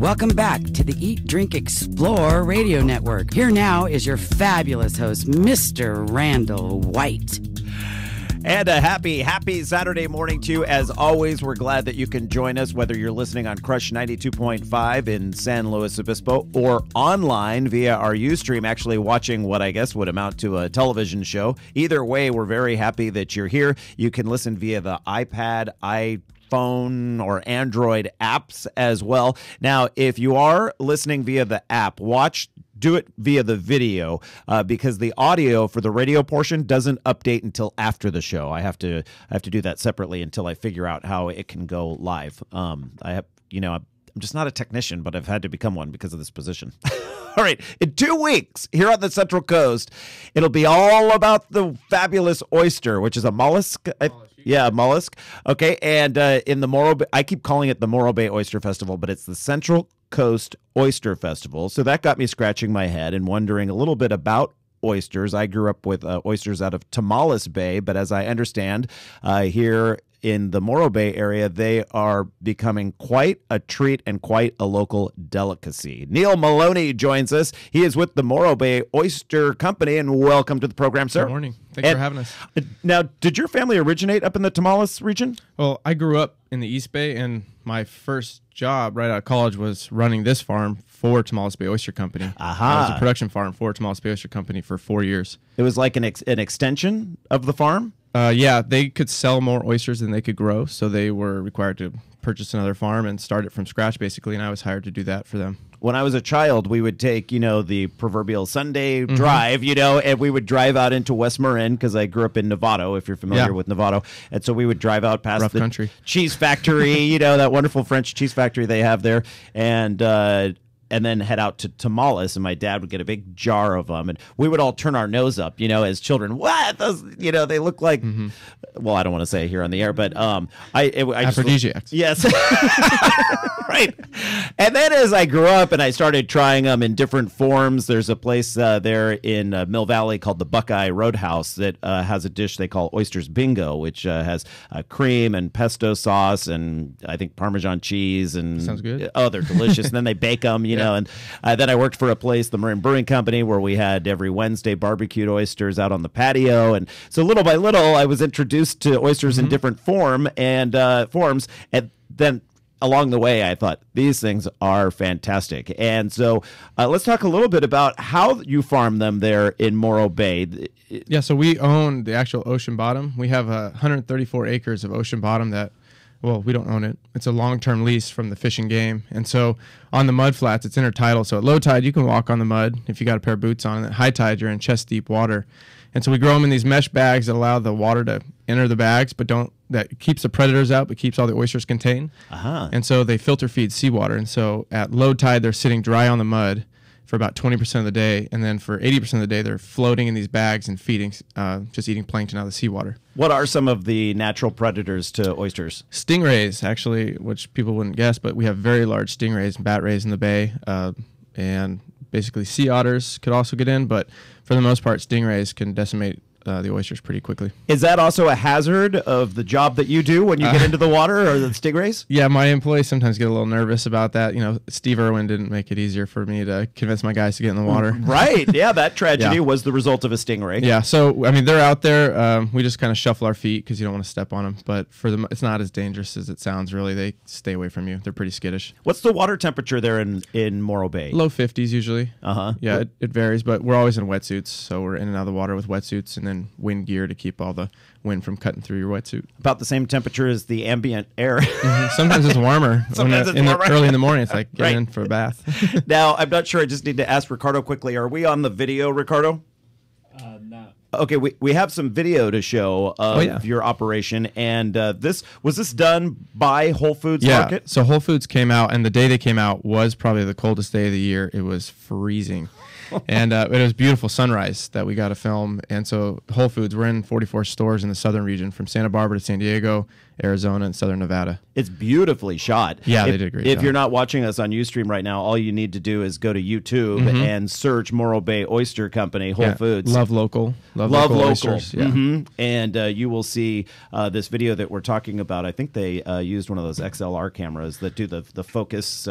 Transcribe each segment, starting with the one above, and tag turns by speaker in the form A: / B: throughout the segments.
A: Welcome back to the Eat, Drink, Explore radio network. Here now is your fabulous host, Mr. Randall White.
B: And a happy Saturday morning to you. As always, we're glad that you can join us, whether you're listening on Crush 92.5 in San Luis Obispo or online via our Ustream, actually watching what I guess would amount to a television show. Either way, we're very happy that you're here. You can listen via the iPad, iPhone, or Android apps as well. Now, if you are listening via the app, do it via the video because the audio for the radio portion doesn't update until after the show. I have to do that separately until I figure out how it can go live. I'm just not a technician, but I've had to become one because of this position. All right, in 2 weeks here on the Central Coast, it'll be all about the fabulous oyster, which is a mollusk. Yeah, mollusk. Okay, and in the Morro Bay, I keep calling it the Morro Bay Oyster Festival, but it's the Central Coast Oyster Festival. So that got me scratching my head and wondering a little bit about oysters. I grew up with oysters out of Tamales Bay, but as I understand, here in the Morro Bay area, they are becoming quite a treat and quite a local delicacy. Neil Maloney joins us. He is with the Morro Bay Oyster Company, and welcome to the program, sir.
C: Good morning. Thanks for having us.
B: Now, did your family originate up in the Tamales region?
C: Well, I grew up in the East Bay, and my first job right out of college was running this farm for Tamales Bay Oyster Company.
B: Aha.
C: I was a production farm for Tamales Bay Oyster Company for 4 years.
B: It was like an extension of the farm?
C: Yeah, they could sell more oysters than they could grow, so they were required to purchase another farm and start it from scratch, basically, and I was hired to do that for them.
B: When I was a child, we would take, the proverbial Sunday drive, and we would drive out into West Marin because I grew up in Novato, if you're familiar with Novato. And so we would drive out past
C: Rough
B: the
C: country.
B: cheese factory, that wonderful French cheese factory they have there. And then head out to Tamales, and my dad would get a big jar of them, and we would all turn our nose up, as children. What? Those, they look like, well, I don't want to say it here on the air, but
C: aphrodisiacs.
B: Yes. Right. And then as I grew up and I started trying them in different forms, there's a place there in Mill Valley called the Buckeye Roadhouse that has a dish they call Oysters Bingo, which has cream and pesto sauce and I think Parmesan cheese. And
C: sounds good.
B: Oh, they're delicious. And then they bake them, you know. And then I worked for a place, the Marin Brewing Company, where we had every Wednesday barbecued oysters out on the patio. And so little by little, I was introduced to oysters in different forms. And then along the way, I thought, these things are fantastic. And so let's talk a little bit about how you farm them there in Morro Bay.
C: Yeah, so we own the actual ocean bottom. We have 134 acres of ocean bottom that, well, we don't own it. It's a long-term lease from the Fish and Game. And so on the mud flats, it's intertidal. So at low tide, you can walk on the mud if you got a pair of boots on. And at high tide, you're in chest-deep water. And so we grow them in these mesh bags that allow the water to enter the bags, but that keeps the predators out, but keeps all the oysters contained. And so they filter feed seawater. And so at low tide, they're sitting dry on the mud for about 20% of the day. And then for 80% of the day, they're floating in these bags and feeding, just eating plankton out of the seawater.
B: What are some of the natural predators to oysters?
C: Stingrays, actually, which people wouldn't guess, but we have very large stingrays and bat rays in the bay. And basically sea otters could also get in, but for the most part, stingrays can decimate the oysters pretty quickly.
B: Is that also a hazard of the job that you do when you get into the water, or the stingrays?
C: Yeah, my employees sometimes get a little nervous about that. You know, Steve Irwin didn't make it easier for me to convince my guys to get in the water.
B: Right. Yeah, that tragedy was the result of a stingray.
C: Yeah, so, I mean, they're out there. We just kind of shuffle our feet because you don't want to step on them. But for them, it's not as dangerous as it sounds, really. They stay away from you. They're pretty skittish.
B: What's the water temperature there in Morro Bay?
C: Low 50s usually. Yeah,
B: What?
C: it varies, but we're always in wetsuits. So we're in and out of the water with wetsuits and then wind gear to keep all the wind from cutting through your wetsuit.
B: About the same temperature as the ambient air.
C: Sometimes it's warmer.
B: Sometimes it's warmer.
C: Early in the morning, it's like getting in for a bath.
B: Now, I'm not sure. I just need to ask Ricardo quickly. Are we on the video, Ricardo?
D: No.
B: Okay, we have some video to show of your operation, and was this done by Whole Foods Market?
C: So Whole Foods came out, and the day they came out was probably the coldest day of the year. It was freezing. And it was beautiful sunrise that we got to film. And so Whole Foods, we're in 44 stores in the southern region from Santa Barbara to San Diego. Arizona and Southern Nevada.
B: It's beautifully shot.
C: Yeah, they did a great job.
B: If you're not watching us on Ustream right now, all you need to do is go to YouTube and search Morro Bay Oyster Company, Whole Foods.
C: Love local. Love local oysters. Yeah.
B: And you will see this video that we're talking about. I think they used one of those XLR cameras that do the focus,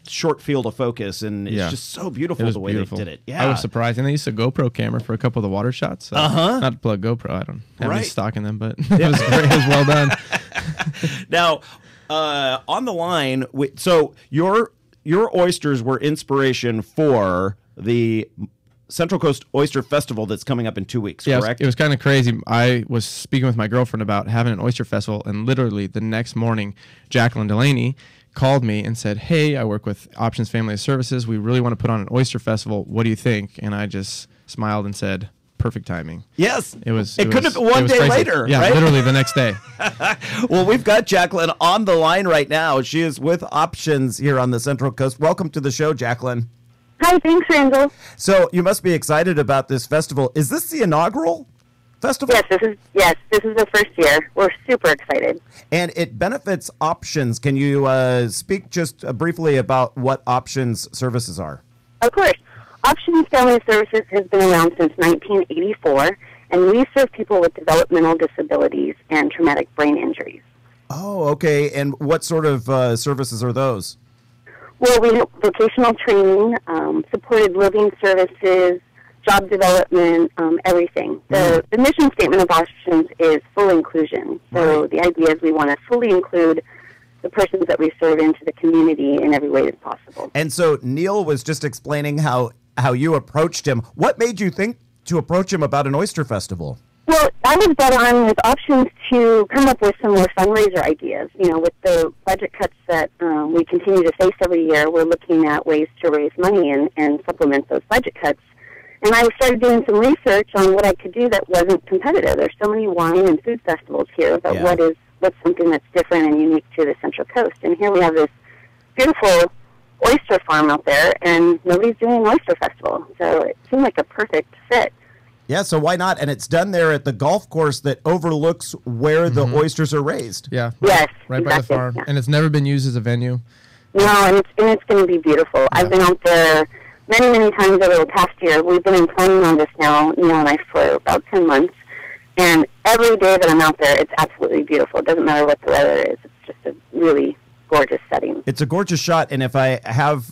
B: short field of focus, and it's just so beautiful the way they did it. Yeah,
C: I was surprised. And they used a GoPro camera for a couple of the water shots. Not to plug GoPro. I don't have any stock in them, but it was great. It was well done.
B: Now, on the line, so your oysters were inspiration for the Central Coast Oyster Festival that's coming up in 2 weeks, correct?
C: It was kind of crazy. I was speaking with my girlfriend about having an oyster festival, and literally the next morning, Jacqueline Delaney called me and said, "Hey, I work with Options Family Services. We really want to put on an oyster festival. What do you think?" And I just smiled and said, "Perfect timing."
B: Yes.
C: It
B: could have been one day later,
C: yeah,
B: right?
C: Literally the next day.
B: Well, we've got Jacqueline on the line right now. She is with Options here on the Central Coast. Welcome to the show, Jacqueline.
D: Hi, thanks, Randall.
B: So you must be excited about this festival. Is this the inaugural festival?
D: Yes, this is the first year. We're super excited.
B: And it benefits Options. Can you speak just briefly about what Options services are?
D: Of course. Options Family Services has been around since 1984, and we serve people with developmental disabilities and traumatic brain injuries.
B: Oh, okay. And what sort of services are those?
D: Well, we have vocational training, supported living services, job development, everything. The mission statement of Options is full inclusion. So the idea is we want to fully include the persons that we serve into the community in every way that's possible.
B: And so Neil was just explaining how you approached him. What made you think to approach him about an oyster festival?
D: Well, I was brought on with Options to come up with some more fundraiser ideas. You know, with the budget cuts that we continue to face every year, we're looking at ways to raise money and supplement those budget cuts. And I started doing some research on what I could do that wasn't competitive. There's so many wine and food festivals here, but what's something that's different and unique to the Central Coast? And here we have this beautiful oyster farm out there, and nobody's doing an oyster festival. So it seemed like a perfect fit.
B: Yeah, so why not? And it's done there at the golf course that overlooks where the oysters are raised.
C: Yeah.
D: Yes,
C: right by the farm. Yeah. And it's never been used as a venue.
D: No, and it's going to be beautiful. Yeah. I've been out there many, many times over the past year. We've been planning on this now, Neil and I, for about 10 months. And every day that I'm out there, it's absolutely beautiful. It doesn't matter what the weather is. It's just a really gorgeous setting.
B: It's a gorgeous shot, and if I have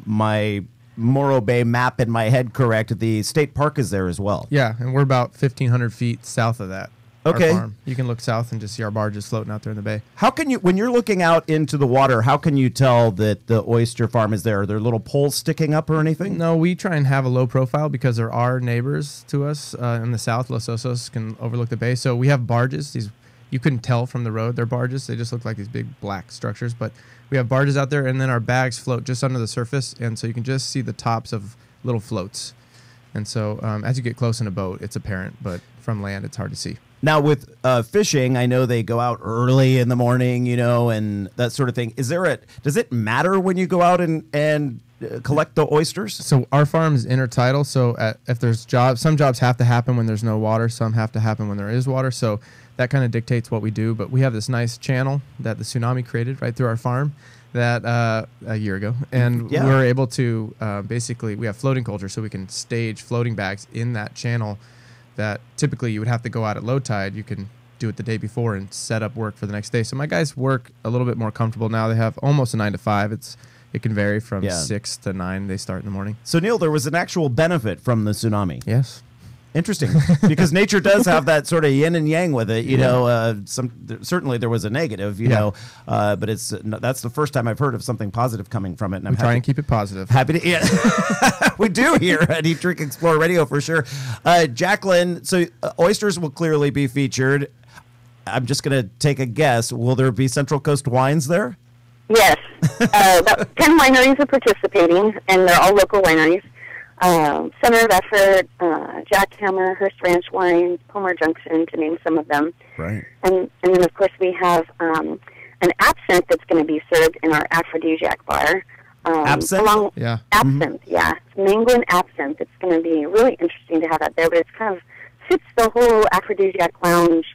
B: my Morro Bay map in my head correct, the state park is there as well.
C: Yeah, and we're about 1,500 feet south of that.
B: Okay.
C: Our farm. You can look south and just see our barges floating out there in the bay.
B: How can you, when you're looking out into the water, how can you tell that the oyster farm is there? Are there little poles sticking up or anything?
C: No, we try and have a low profile because there are neighbors to us in the south. Los Osos can overlook the bay. So we have barges. These you couldn't tell from the road. They're barges. They just look like these big black structures. But we have barges out there, and then our bags float just under the surface, and so you can just see the tops of little floats. And so as you get close in a boat, it's apparent, but from land, it's hard to see.
B: Now, with fishing, I know they go out early in the morning, you know, and that sort of thing. Does it matter when you go out and collect the oysters?
C: So our farm is intertidal. So if there's jobs, some jobs have to happen when there's no water. Some have to happen when there is water. So that kind of dictates what we do. But we have this nice channel that the tsunami created right through our farm that a year ago. And we're able to basically, we have floating culture, so we can stage floating bags in that channel that typically you would have to go out at low tide. You can do it the day before and set up work for the next day. So my guys work a little bit more comfortable now. They have almost a 9 to 5. It can vary from 6 to 9. They start in the morning.
B: So Neil, there was an actual benefit from the tsunami.
C: Yes.
B: Interesting, because nature does have that sort of yin and yang with it. You know, certainly there was a negative. You know, but that's the first time I've heard of something positive coming from it. And
C: we try and keep it positive.
B: Happy to, we do here at Eat, Drink, Explore Radio for sure. Jacqueline, so oysters will clearly be featured. I'm just going to take a guess. Will there be Central Coast wines there?
D: Yes, about 10 wineries are participating, and they're all local wineries. Center of Effort, Jackhammer, Hearst Ranch Wines, Palmer Junction, to name some of them.
B: Right.
D: And then, of course, we have an absinthe that's going to be served in our aphrodisiac bar.
B: Absinthe?
D: Absinthe, yeah. It's Manguin absinthe. It's going to be really interesting to have that there, but it's kind of fits the whole aphrodisiac lounge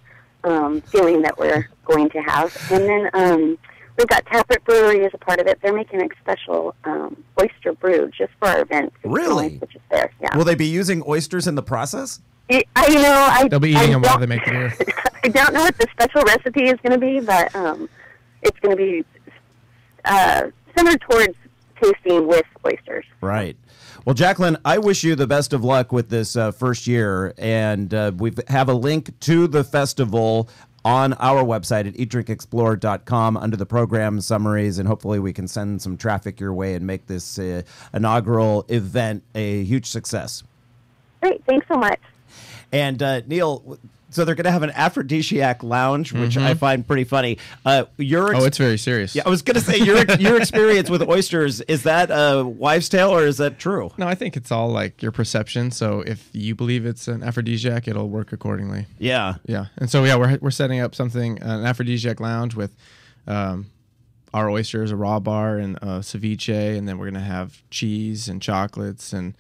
D: feeling that we're going to have. And then we've got Taproot Brewery as a part of it. They're making a special oyster brew just for our event.
B: Really?
D: Which is there, yeah.
B: Will they be using oysters in the process?
C: They'll be eating them while they make the beer.
D: I don't know what the special recipe is going to be, but it's going to be centered towards tasting with oysters.
B: Right. Well, Jacqueline, I wish you the best of luck with this first year, and we have a link to the festival on our website at eatdrinkexplore.com under the program summaries, and hopefully we can send some traffic your way and make this inaugural event a huge success.
D: Great. Thanks so much.
B: And Neil, so they're going to have an aphrodisiac lounge, which I find pretty funny.
C: It's very serious.
B: Yeah, I was going to say your experience with oysters, is that a wives' tale or is that true?
C: No, I think it's all like your perception. So if you believe it's an aphrodisiac, it'll work accordingly.
B: Yeah.
C: Yeah. And so, yeah, we're setting up an aphrodisiac lounge with our oysters, a raw bar, and ceviche, and then we're going to have cheese and chocolates, and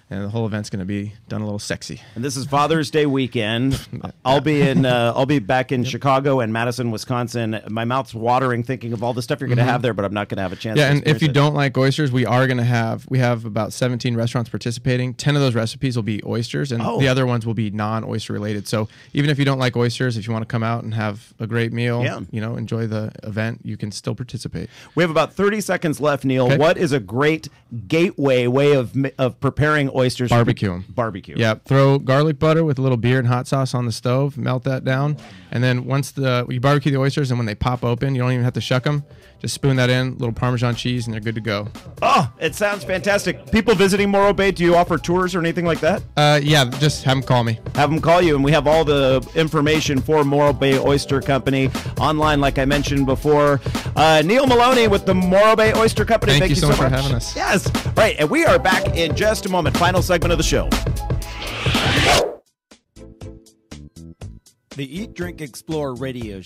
C: the whole event's going to be done a little sexy.
B: And this is Father's Day weekend. I'll be back in Chicago and Madison, Wisconsin. My mouth's watering thinking of all the stuff you're going to have there, but I'm not going to have a chance.
C: Yeah,
B: to
C: and if you
B: it.
C: don't like oysters, we have about 17 restaurants participating. 10 of those recipes will be oysters, and the other ones will be non-oyster related. So even if you don't like oysters, if you want to come out and have a great meal, enjoy the event, you can still participate.
B: We have about 30 seconds left, Neil.
C: Okay.
B: What is a great gateway way of preparing oysters?
C: Barbecue them.
B: Barbecue.
C: Yeah, throw garlic butter with a little beer and hot sauce on the stove, melt that down, and then once you barbecue the oysters, and when they pop open, you don't even have to shuck them. Just spoon that in, a little Parmesan cheese, and they're good to go.
B: Oh, it sounds fantastic. People visiting Morro Bay, do you offer tours or anything like that?
C: Yeah, just have them call me.
B: Have them call you, and we have all the information for Morro Bay Oyster Company online, like I mentioned before. Neil Maloney with the Morro Bay Oyster Company.
C: Thank you so much for having us.
B: Yes. Right, and we are back in just a moment. Final segment of the show. The Eat, Drink, Explore radio show